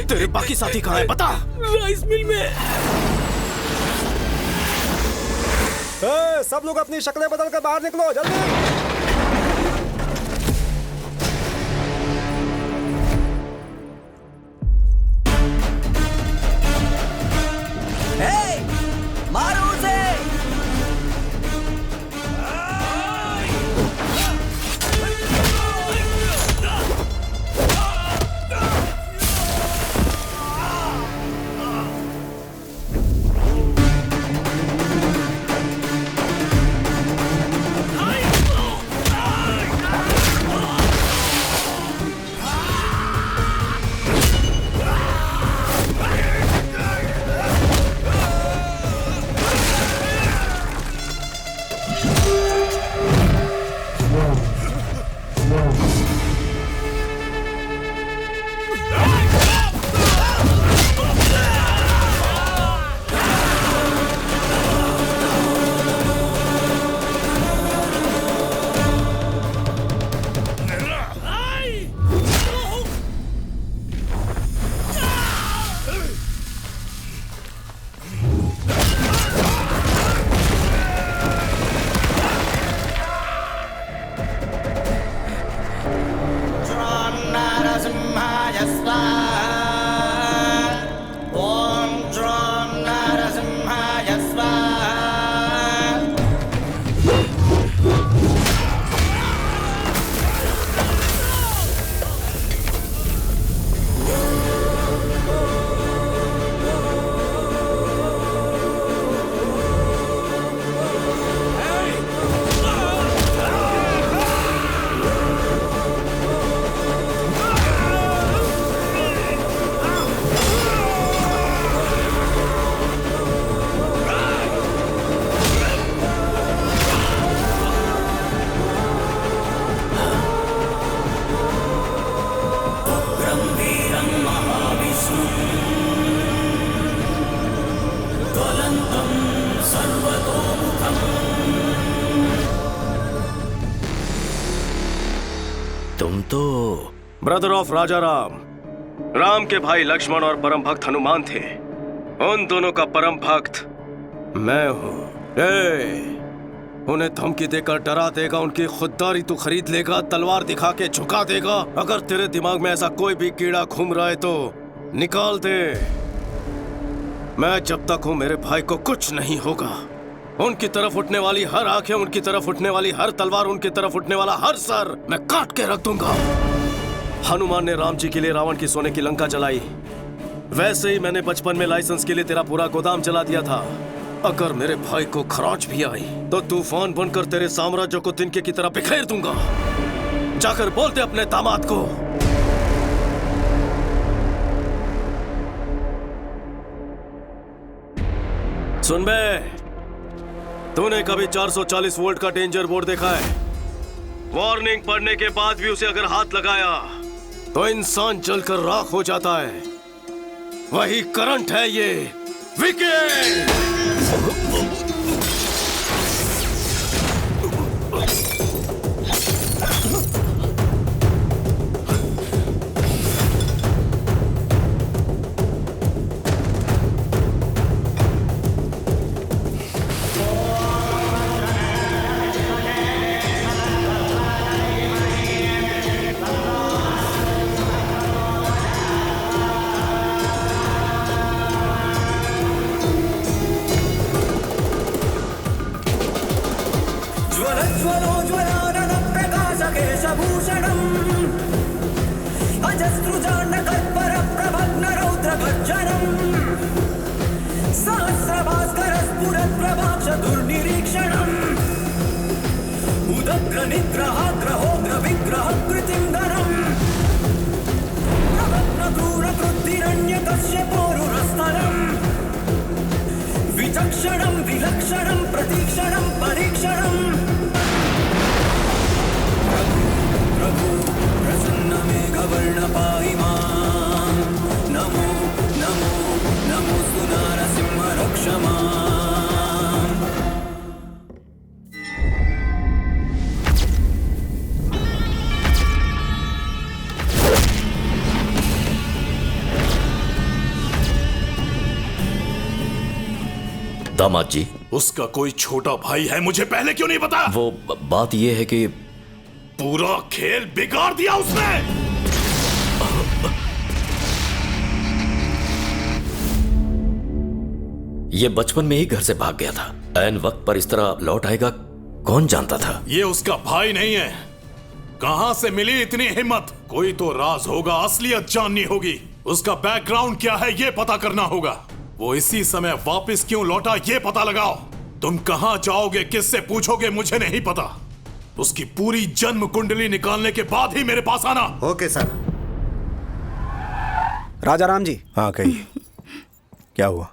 तेरे बाकी साथी कहाँ है बता। राइस मिल में। सब लोग अपनी शक्लें बदल कर बाहर निकलो जल्दी। मारो उसे। तुम तो ब्रदर ऑफ राजा राम, राम के भाई लक्ष्मण और परम भक्त हनुमान थे। उन दोनों का परम भक्त मैं हूँ। उन्हें धमकी देकर डरा देगा, उनकी खुददारी तू खरीद लेगा, तलवार दिखा के झुका देगा। अगर तेरे दिमाग में ऐसा कोई भी कीड़ा घूम रहा है तो निकाल दे। मैं जब तक हूँ मेरे भाई को कुछ नहीं होगा। उनकी तरफ उठने वाली हर आंखें, उनकी तरफ उठने वाली हर तलवार, उनकी तरफ उठने वाला हर सर मैं काट के रख दूंगा। हनुमान ने राम जी के लिए रावण की सोने की लंका जलाई, वैसे ही मैंने बचपन में लाइसेंस के लिए तेरा पूरा गोदाम जला दिया था। अगर मेरे भाई को खरोंच भी आई तो तूफान बनकर तेरे साम्राज्य को तिनके की तरह बिखेर दूंगा। जाकर बोलते अपने दामाद को। सुन बे, तूने कभी 440 वोल्ट का डेंजर बोर्ड देखा है? वार्निंग पढ़ने के बाद भी उसे अगर हाथ लगाया तो इंसान जलकर राख हो जाता है। वही करंट है ये। विकेट! दामाद जी, उसका कोई छोटा भाई है, मुझे पहले क्यों नहीं पता? वो बात ये है कि पूरा खेल बिगाड़ दिया उसने। ये बचपन में ही घर से भाग गया था। ऐन वक्त पर इस तरह लौट आएगा कौन जानता था। ये उसका भाई नहीं है। कहां से मिली इतनी हिम्मत? कोई तो राज होगा, असलियत जाननी होगी। उसका बैकग्राउंड क्या है ये पता करना होगा। वो इसी समय वापस क्यों लौटा ये पता लगाओ। तुम कहां जाओगे, किससे पूछोगे, मुझे नहीं पता। उसकी पूरी जन्म कुंडली निकालने के बाद ही मेरे पास आना। Okay sir. राजा राम जी। हाँ कहिए, क्या हुआ?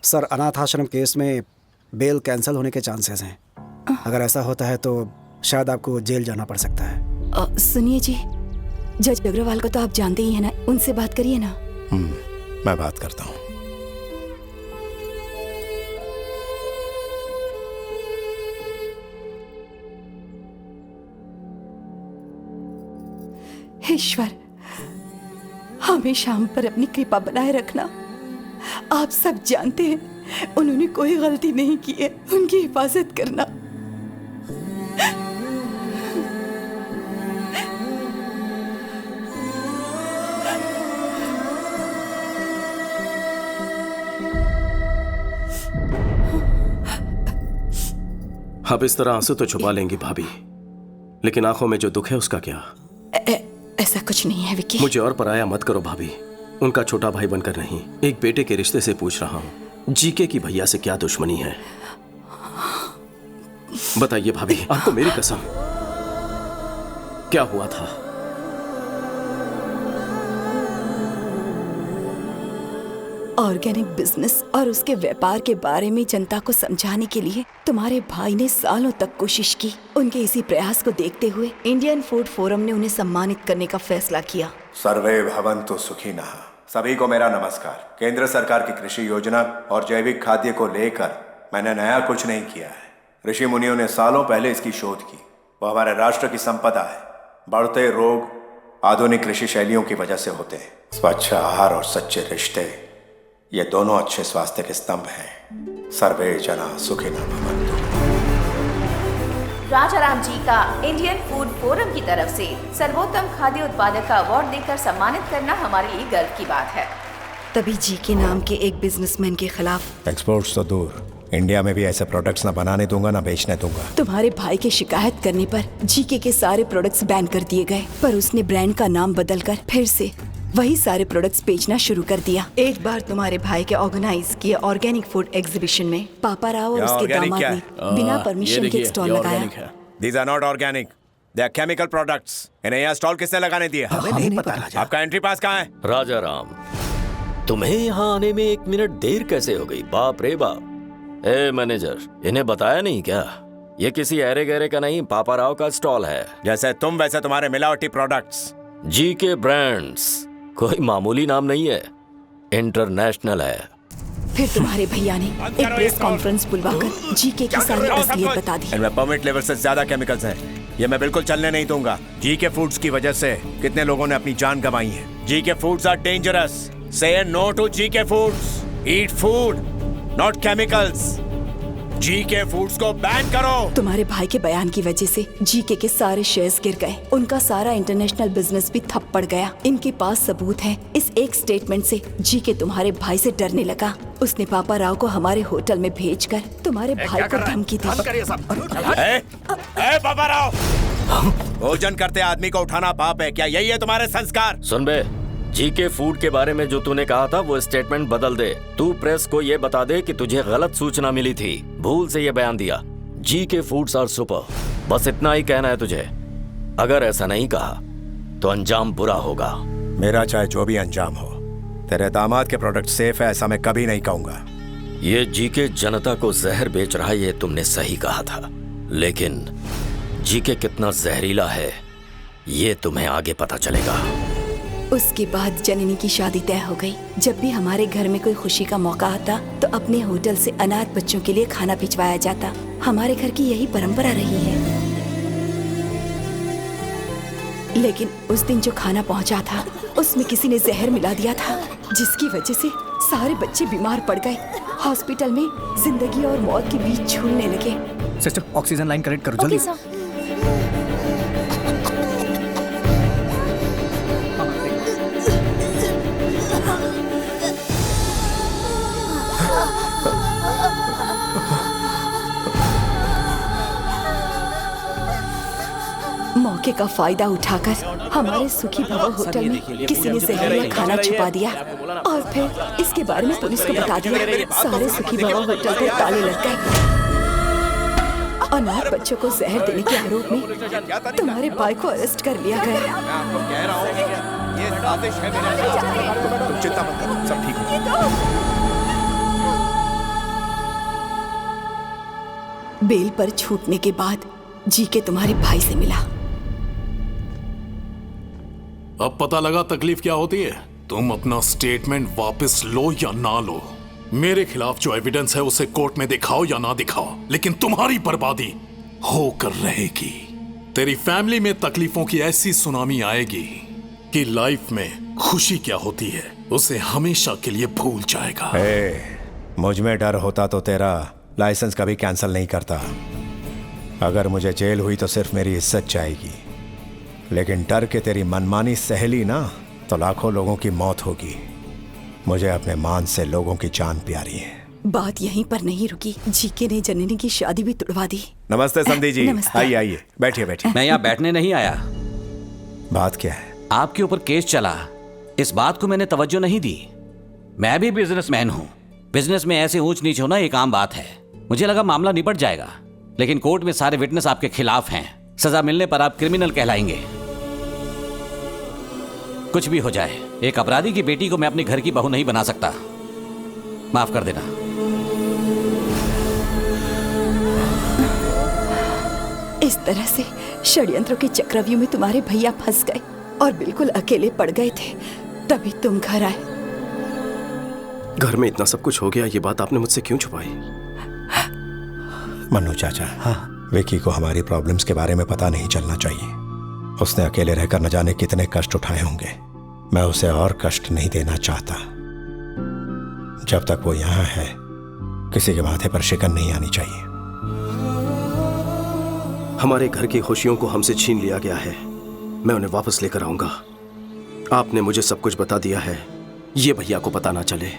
सर, अनाथ आश्रम केस में बेल कैंसिल होने के चांसेस हैं। अगर ऐसा होता है तो शायद आपको जेल जाना पड़ सकता है। सुनिए जी, जज अग्रवाल को तो आप जानते ही हैं ना, उनसे बात करिए ना। मैं बात करता हूँ। ईश्वर, हमेशा हम पर अपनी कृपा बनाए रखना। आप सब जानते हैं उन्होंने कोई गलती नहीं की है, उनकी हिफाजत करना। आप इस तरह आंसू तो छुपा लेंगी भाभी, लेकिन आंखों में जो दुख है उसका क्या? ऐसा कुछ नहीं है विक्की। मुझे और पराया मत करो भाभी। उनका छोटा भाई बनकर नहीं, एक बेटे के रिश्ते से पूछ रहा हूँ। जीके की भैया से क्या दुश्मनी है? बताइए भाभी, आपको मेरी कसम, क्या हुआ था? ऑर्गेनिक बिजनेस और उसके व्यापार के बारे में जनता को समझाने के लिए तुम्हारे भाई ने सालों तक कोशिश की। उनके इसी प्रयास को देखते हुए इंडियन फूड फोरम ने उन्हें सम्मानित करने का फैसला किया। सर्वे भवन्तु सुखिनः। सभी को मेरा नमस्कार। केंद्र सरकार की कृषि योजना और जैविक खाद्य को लेकर मैंने नया कुछ नहीं किया है। ऋषि मुनियों ने सालों पहले इसकी शोध की। वो हमारे राष्ट्र की संपदा है। बढ़ते रोग आधुनिक कृषि शैलियों की वजह से होते हैं। स्वच्छ आहार और सच्चे रिश्ते, ये दोनों अच्छे स्वास्थ्य के स्तंभ हैं। सर्वे जना सुखिनः भवन्तु। राजा राम जी का इंडियन फूड फोरम की तरफ से सर्वोत्तम खाद्य उत्पादक का अवार्ड देकर सम्मानित करना हमारे लिए गर्व की बात है। तभी जी के नाम के एक बिजनेसमैन के खिलाफ एक्सपोर्ट्स तो दूर, इंडिया में भी ऐसे प्रोडक्ट्स ना बनाने दूंगा ना बेचने दूंगा। तुम्हारे भाई की शिकायत करने पर जीके के सारे प्रोडक्ट्स बैन कर दिए गए, पर उसने ब्रांड का नाम बदलकर फिर से वही सारे प्रोडक्ट्स बेचना शुरू कर दिया। एक बार तुम्हारे भाई के ऑर्गेनाइज किए ऑर्गेनिक फूड एग्जीबिशन में पापा राव और उसके दामाद ने बिना परमिशन के स्टॉल लगाया। These are not organic. They are chemical products. इन्हें यहाँ स्टॉल किसने लगाने दिया? हमें नहीं पता राजा। आपका एंट्री पास कहाँ है? राजा राम, तुम्हें यहाँ आने में 1 मिनट देर कैसे हो गई? बाप रे बाप। ए मैनेजर, इन्हें बताया नहीं क्या? ये किसी ऐरे गहरे का नहीं, पापा राव का स्टॉल है। जैसे तुम वैसे तुम्हारे मिलावटी प्रोडक्ट्स। जीके ब्रांड्स कोई मामूली नाम नहीं है, इंटरनेशनल है। फिर तुम्हारे भैया ने एक प्रेस कॉन्फ्रेंस बुलवाकर जीके की सारी असलियत बता दी। इनमें परमिट लेवल से ज्यादा केमिकल्स हैं। ये मैं बिल्कुल चलने नहीं दूंगा। जीके फूड्स की वजह से कितने लोगों ने अपनी जान गंवाई है। GK foods are dangerous. Say no to GK foods. Eat food not chemicals. GK foods को बैन करो। तुम्हारे भाई के बयान की वजह से जीके के सारे शेयर्स गिर गए, उनका सारा इंटरनेशनल बिजनेस भी ठप पड़ गया। इनके पास सबूत है। इस एक स्टेटमेंट से जीके तुम्हारे भाई से डरने लगा। उसने पापा राव को हमारे होटल में भेजकर तुम्हारे भाई को धमकी दी। पापा राव, भोजन करते आदमी को उठाना पाप है क्या? यही है तुम्हारे संस्कार? सुन बे, जीके फूड के बारे में जो तूने कहा था वो स्टेटमेंट बदल दे। तू प्रेस को ये बता दे कि तुझे गलत सूचना मिली थी, भूल से ये बयान दिया। जीके फूड्स आर सुपर, बस इतना ही कहना है तुझे। अगर ऐसा नहीं कहा तो अंजाम बुरा होगा। मेरा चाहे जो भी अंजाम हो, तेरे दामाद के प्रोडक्ट सेफ है ऐसा मैं कभी नहीं कहूंगा। ये जीके जनता को जहर बेच रहा है, ये तुमने सही कहा था, लेकिन जीके कितना जहरीला है ये तुम्हें आगे पता चलेगा। उसके बाद जननी की शादी तय हो गई। जब भी हमारे घर में कोई खुशी का मौका आता तो अपने होटल से अनाथ बच्चों के लिए खाना भिजवाया जाता। हमारे घर की यही परंपरा रही है। लेकिन उस दिन जो खाना पहुंचा था उसमें किसी ने जहर मिला दिया था, जिसकी वजह से सारे बच्चे बीमार पड़ गए। हॉस्पिटल में जिंदगी और मौत के बीच झूलने लगे। सिस्टर ऑक्सीजन लाइन कनेक्ट करो ओके जल्दी। सर। मौके का फायदा उठाकर हमारे सुखी भवन होटल में किसी ने जहरीला खाना छुपा दिया और फिर इसके बारे में पुलिस को बता दिया। सारे सुखी भवन होटल को ताले लग गए। अनाथ बच्चों को जहर देने के आरोप में तुम्हारे भाई को अरेस्ट कर लिया गया। तुम चिंता मत करो, सब ठीक होगा। बेल पर छूटने के बाद जी के तुम्हारे भाई से मिला। अब पता लगा तकलीफ क्या होती है। तुम अपना स्टेटमेंट वापस लो या ना लो, मेरे खिलाफ जो एविडेंस है उसे कोर्ट में दिखाओ या ना दिखाओ, लेकिन तुम्हारी बर्बादी होकर रहेगी। तेरी फैमिली में तकलीफों की ऐसी सुनामी आएगी कि लाइफ में खुशी क्या होती है उसे हमेशा के लिए भूल जाएगा। मुझ में डर होता तो तेरा लाइसेंस कभी कैंसिल नहीं करता। अगर मुझे जेल हुई तो सिर्फ मेरी इज्जत जाएगी, लेकिन डर के तेरी मनमानी सहेली ना तो लाखों लोगों की मौत होगी। मुझे अपने मान से लोगों की जान प्यारी है। बात यहीं पर नहीं रुकी, जीके ने जननी की शादी भी तुड़वा दी। नमस्ते समधी जी। नमस्ते। आइए आइए, बैठिए बैठिए। मैं यहाँ बैठने नहीं आया। बात क्या है? आपके ऊपर केस चला, इस बात को मैंने तवज्जो नहीं दी। मैं भी बिजनेसमैन हूँ, बिजनेस में ऐसे ऊंच नीच होना एक आम बात है। मुझे लगा मामला निपट जाएगा, लेकिन कोर्ट में सारे विटनेस आपके खिलाफ हैं। सजा मिलने पर आप क्रिमिनल कहलाएंगे। कुछ भी हो जाए, एक अपराधी की बेटी को मैं अपने घर की बहू नहीं बना सकता। माफ कर देना। इस तरह से षड्यंत्रों के चक्रव्यूह में तुम्हारे भैया फंस गए और बिल्कुल अकेले पड़ गए थे, तभी तुम घर आए। घर में इतना सब कुछ हो गया, ये बात आपने मुझसे क्यों छुपाई? मन्नू चाचा, हाँ, विकी को हमारी प्रॉब्लम्स के बारे में पता नहीं चलना चाहिए। उसने अकेले रहकर न जाने कितने कष्ट उठाए होंगे। मैं उसे और कष्ट नहीं देना चाहता। जब तक वो यहाँ है, किसी के माथे पर शिकन नहीं आनी चाहिए। हमारे घर की खुशियों को हमसे छीन लिया गया है, मैं उन्हें वापस लेकर आऊंगा। आपने मुझे सब कुछ बता दिया है, ये भैया को पता ना चले।